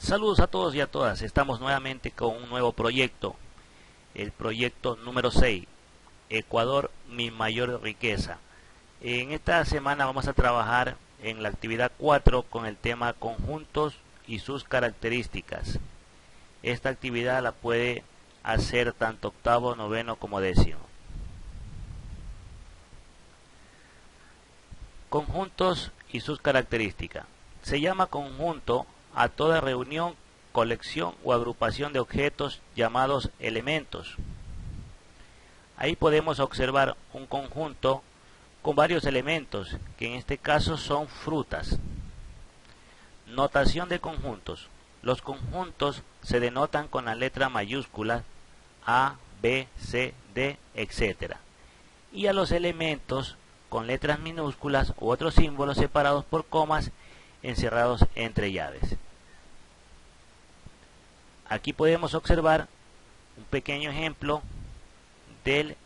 Saludos a todos y a todas, estamos nuevamente con un nuevo proyecto, el proyecto número 6, Ecuador, mi mayor riqueza. En esta semana vamos a trabajar en la actividad 4 con el tema conjuntos y sus características. Esta actividad la puede hacer tanto octavo, noveno como décimo. Conjuntos y sus características. Se llama conjunto a toda reunión, colección o agrupación de objetos llamados elementos. Ahí podemos observar un conjunto con varios elementos, que en este caso son frutas. Notación de conjuntos. Los conjuntos se denotan con la letra mayúscula A, B, C, D, etc. Y a los elementos con letras minúsculas u otros símbolos separados por comas encerrados entre llaves. Aquí podemos observar un pequeño ejemplo de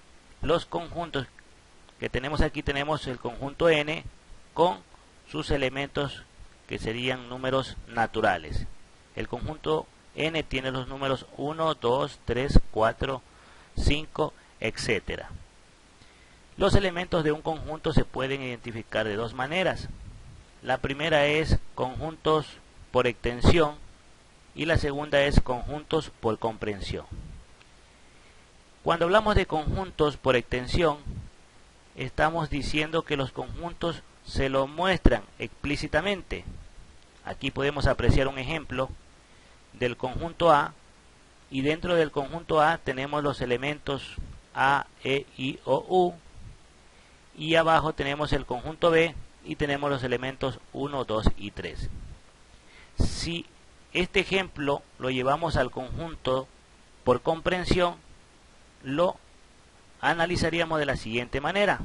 los conjuntos que tenemos aquí. Tenemos el conjunto N con sus elementos que serían números naturales. El conjunto N tiene los números 1, 2, 3, 4, 5, etc. Los elementos de un conjunto se pueden identificar de dos maneras. La primera es conjuntos por extensión y la segunda es conjuntos por comprensión. Cuando hablamos de conjuntos por extensión, estamos diciendo que los conjuntos se lo muestran explícitamente. Aquí podemos apreciar un ejemplo del conjunto A, y dentro del conjunto A tenemos los elementos A, E, I, O, U, y abajo tenemos el conjunto B y tenemos los elementos 1, 2 y 3. Si este ejemplo lo llevamos al conjunto por comprensión, lo analizaríamos de la siguiente manera.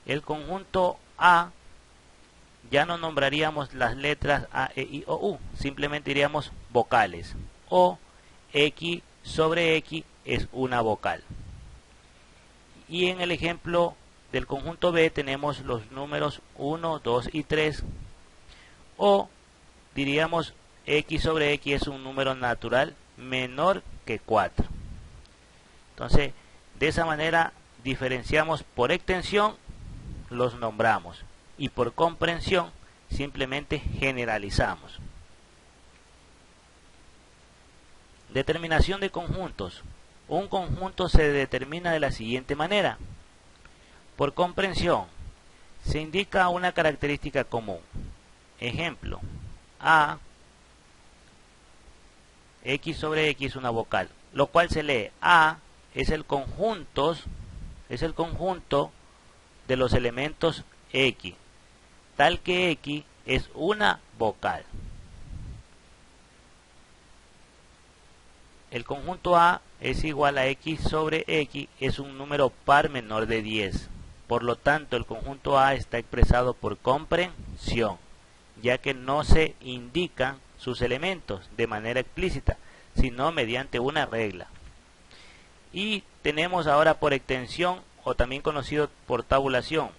El conjunto A, ya no nombraríamos las letras A, E, I, O, U, simplemente diríamos vocales. O X sobre X es una vocal. Y en el ejemplo del conjunto B tenemos los números 1, 2 y 3. O diríamos X sobre X es un número natural menor que 4. Entonces, de esa manera diferenciamos por extensión, los nombramos, y por comprensión simplemente generalizamos. Determinación de conjuntos. Un conjunto se determina de la siguiente manera. Por comprensión, se indica una característica común. Ejemplo, A, X sobre X es una vocal, lo cual se lee A es el conjunto de los elementos X, tal que X es una vocal. El conjunto A es igual a X sobre X, es un número par menor de 10. Por lo tanto, el conjunto A está expresado por comprensión, ya que no se indican sus elementos de manera explícita, sino mediante una regla. Y tenemos ahora por extensión, o también conocido por tabulación.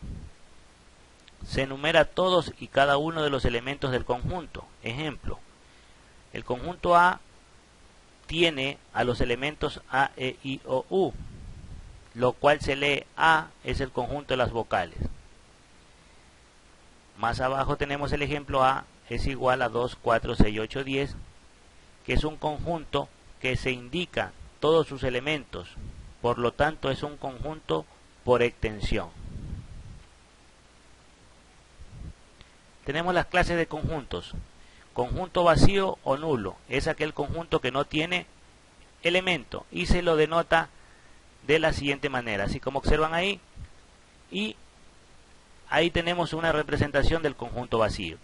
Se enumera todos y cada uno de los elementos del conjunto. Ejemplo, el conjunto A tiene a los elementos A, E, I, O, U, lo cual se lee A es el conjunto de las vocales. Más abajo tenemos el ejemplo A es igual a 2, 4, 6, 8, 10, que es un conjunto que se indica todos sus elementos, por lo tanto es un conjunto por extensión. Tenemos las clases de conjuntos. Conjunto vacío o nulo es aquel conjunto que no tiene elemento y se lo denota de la siguiente manera, así como observan ahí, y ahí tenemos una representación del conjunto vacío.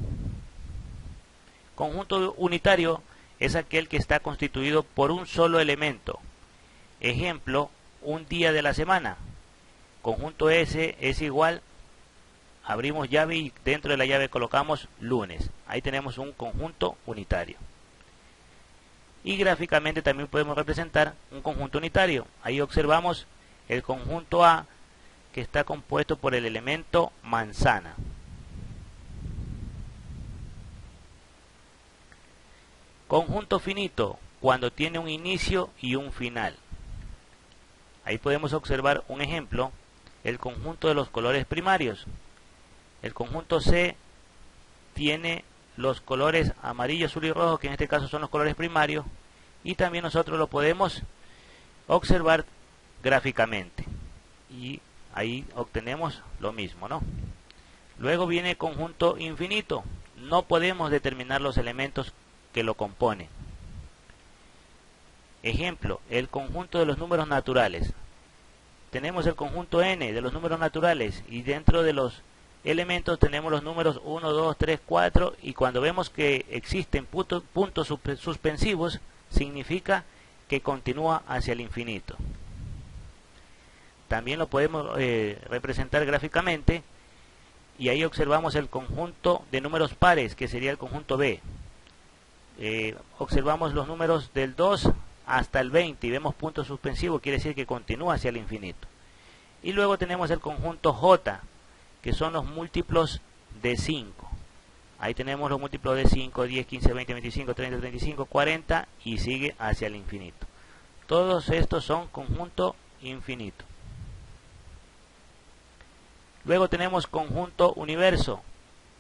Conjunto unitario es aquel que está constituido por un solo elemento. Ejemplo, un día de la semana. Conjunto S es igual, abrimos llave y dentro de la llave colocamos lunes. Ahí tenemos un conjunto unitario. Y gráficamente también podemos representar un conjunto unitario. Ahí observamos el conjunto A, que está compuesto por el elemento manzana. Conjunto finito, cuando tiene un inicio y un final. Ahí podemos observar un ejemplo, el conjunto de los colores primarios. El conjunto C tiene los colores amarillo, azul y rojo, que en este caso son los colores primarios, y también nosotros lo podemos observar gráficamente. Y ahí obtenemos lo mismo, ¿no? Luego viene conjunto infinito. No podemos determinar los elementos que lo componen. Ejemplo, el conjunto de los números naturales. Tenemos el conjunto n de los números naturales y dentro de los elementos tenemos los números 1, 2, 3, 4 y cuando vemos que existen puntos suspensivos significa que continúa hacia el infinito. También lo podemos representar gráficamente y ahí observamos el conjunto de números pares, que sería el conjunto B. Observamos los números del 2 hasta el 20 y vemos puntos suspensivos, quiere decir que continúa hacia el infinito. Y luego tenemos el conjunto J, que son los múltiplos de 5. Ahí tenemos los múltiplos de 5, 10, 15, 20, 25, 30, 35, 40 y sigue hacia el infinito. Todos estos son conjunto infinito. Luego tenemos conjunto universo.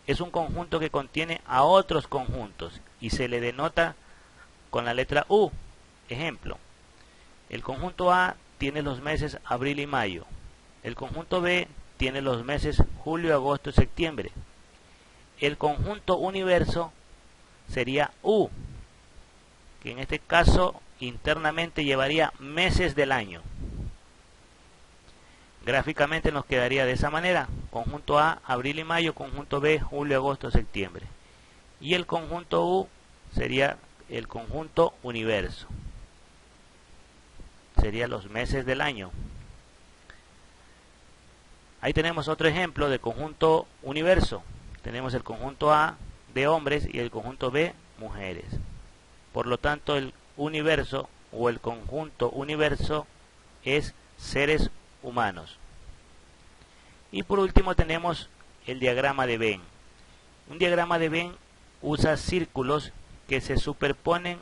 Es un conjunto que contiene a otros conjuntos y se le denota con la letra U. Ejemplo, el conjunto A tiene los meses abril y mayo. El conjunto B tiene los meses julio, agosto y septiembre. El conjunto universo sería U, que en este caso internamente llevaría meses del año. Gráficamente nos quedaría de esa manera: conjunto A, abril y mayo; conjunto B, julio, agosto, septiembre. Y el conjunto U sería el conjunto universo. Serían los meses del año. Ahí tenemos otro ejemplo de conjunto universo. Tenemos el conjunto A de hombres y el conjunto B mujeres. Por lo tanto, el universo o el conjunto universo es seres humanos. Y por último tenemos el diagrama de Venn. Un diagrama de Venn usa círculos que se superponen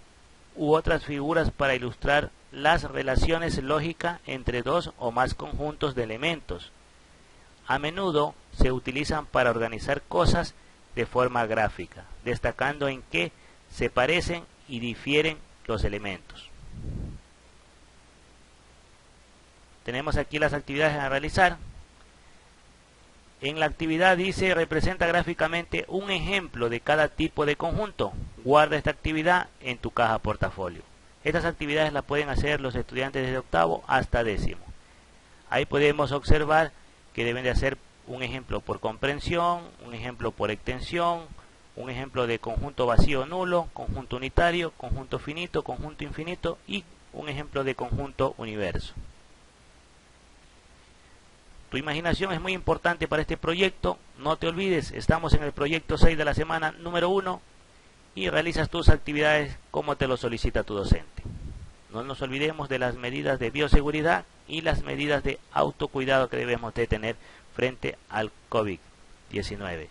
u otras figuras para ilustrar las relaciones lógicas entre dos o más conjuntos de elementos. A menudo se utilizan para organizar cosas de forma gráfica, destacando en qué se parecen y difieren los elementos. Tenemos aquí las actividades a realizar. En la actividad dice: representa gráficamente un ejemplo de cada tipo de conjunto. Guarda esta actividad en tu caja portafolio. Estas actividades las pueden hacer los estudiantes desde octavo hasta décimo. Ahí podemos observar que deben de hacer un ejemplo por comprensión, un ejemplo por extensión, un ejemplo de conjunto vacío nulo, conjunto unitario, conjunto finito, conjunto infinito y un ejemplo de conjunto universo. Tu imaginación es muy importante para este proyecto. No te olvides, estamos en el proyecto 6 de la semana número 1 y realizas tus actividades como te lo solicita tu docente. No nos olvidemos de las medidas de bioseguridad y las medidas de autocuidado que debemos de tener frente al COVID-19.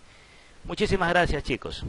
Muchísimas gracias, chicos.